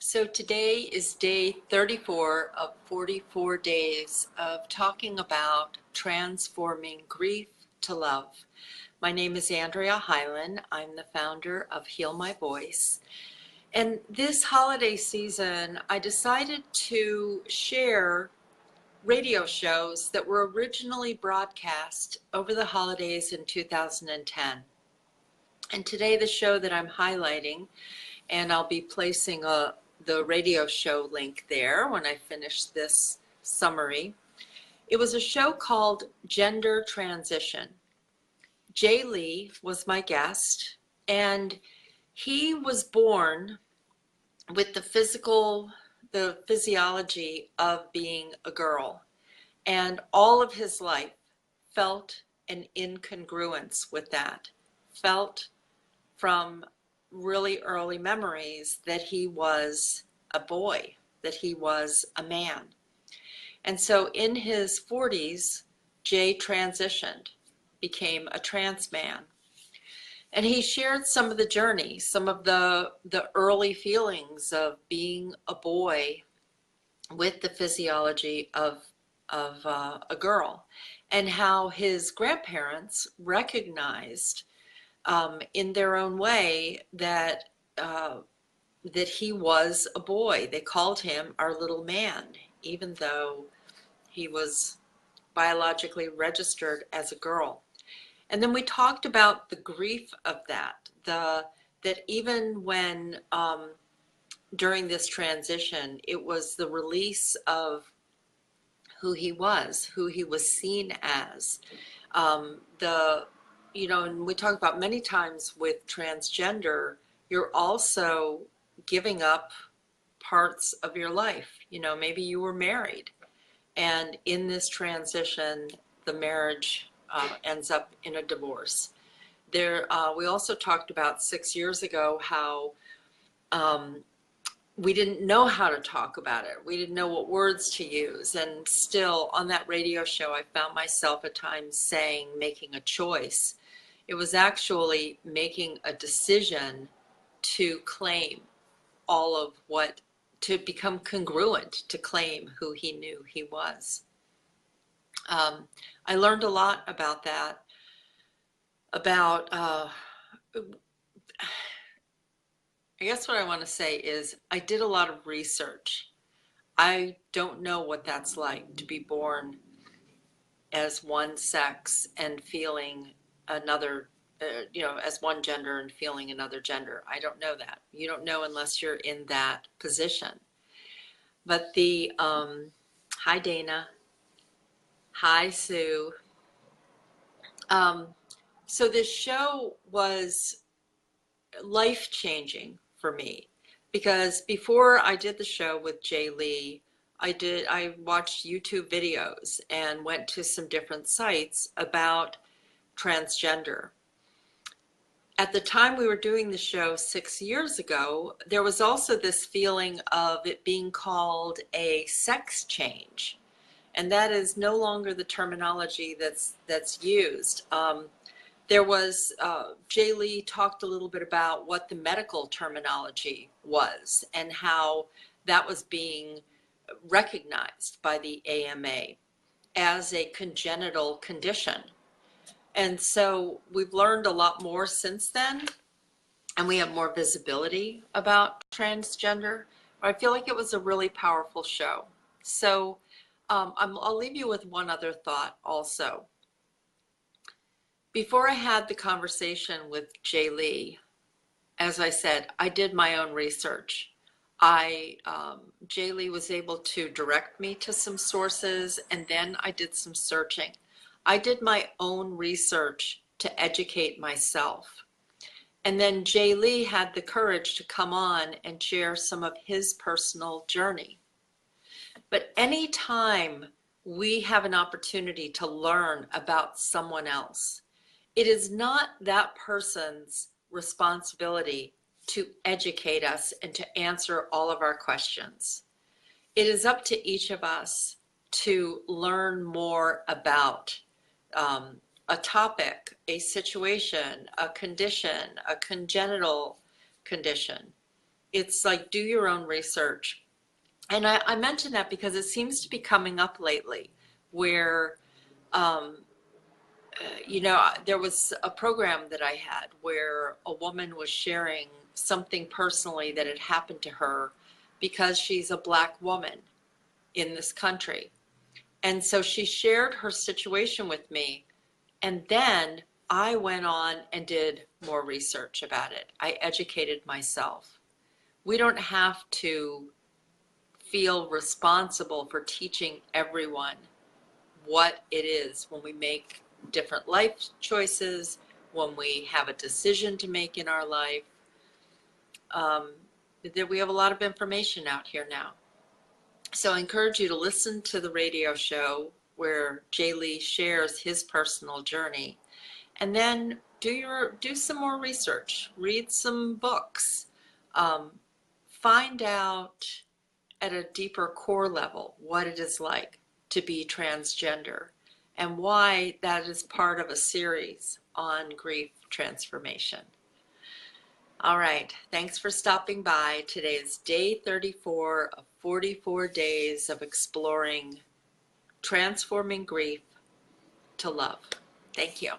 So today is day 34 of 44 days of talking about transforming grief to love. My name is Andrea Hylen. I'm the founder of Heal My Voice. And this holiday season, I decided to share radio shows that were originally broadcast over the holidays in 2010. And today the show that I'm highlighting, and I'll be placing the radio show link there when I finish this summary. It was a show called Gender Transition. Jay Lee was my guest, and he was born with the physiology of being a girl, and all of his life felt an incongruence with that, felt from really early memories that he was a boy, that he was a man. And so in his 40s, Jay transitioned, became a trans man. And he shared some of the journey, some of the early feelings of being a boy with the physiology of a girl, and how his grandparents recognized in their own way that that he was a boy. They called him our little man, even though he was biologically registered as a girl. And then we talked about the grief of that, that even when during this transition, it was the release of who he was seen as. And we talk about many times with transgender, you're also giving up parts of your life. Maybe you were married, and in this transition, the marriage ends up in a divorce. We also talked about 6 years ago how we didn't know how to talk about it. We didn't know what words to use. And still on that radio show, I found myself at times making a choice. It was actually making a decision to claim to become congruent, to claim who he knew he was. I learned a lot about that, I guess what I want to say is I did a lot of research. I don't know what that's like to be born as one sex and feeling another, as one gender and feeling another gender. I don't know that. You don't know unless you're in that position. But hi Dana, hi Sue. So this show was life-changing for me, because before I did the show with Jay Lee, I watched YouTube videos and went to some different sites about transgender. At the time we were doing the show 6 years ago, there was also this feeling of it being called a sex change, and that is no longer the terminology that's used. There was, Jay Lee talked a little bit about what the medical terminology was and how that was being recognized by the AMA as a congenital condition. And so we've learned a lot more since then, and we have more visibility about transgender. I feel like it was a really powerful show. So I'll leave you with one other thought also. Before I had the conversation with Jay Lee, as I said, I did my own research. Jay Lee was able to direct me to some sources, and then I did some searching. I did my own research to educate myself. And then Jay Lee had the courage to come on and share some of his personal journey. But anytime we have an opportunity to learn about someone else, it is not that person's responsibility to educate us and to answer all of our questions. It is up to each of us to learn more about a topic, a situation, a condition, a congenital condition. it's like, do your own research. And I mention that because it seems to be coming up lately where, um, there was a program that I had where a woman was sharing something personally that had happened to her because she's a Black woman in this country. And so she shared her situation with me. And then I went on and did more research about it. I educated myself. We don't have to feel responsible for teaching everyone what it is when we make different life choices, when we have a decision to make in our life. Um, that we have a lot of information out here now. So I encourage you to listen to the radio show where Jay Lee shares his personal journey, and then do some more research, read some books, um, find out at a deeper core level what it is like to be transgender and why that is part of a series on grief transformation. All right, thanks for stopping by. Today is day 34 of 44 days of exploring transforming grief to love. Thank you.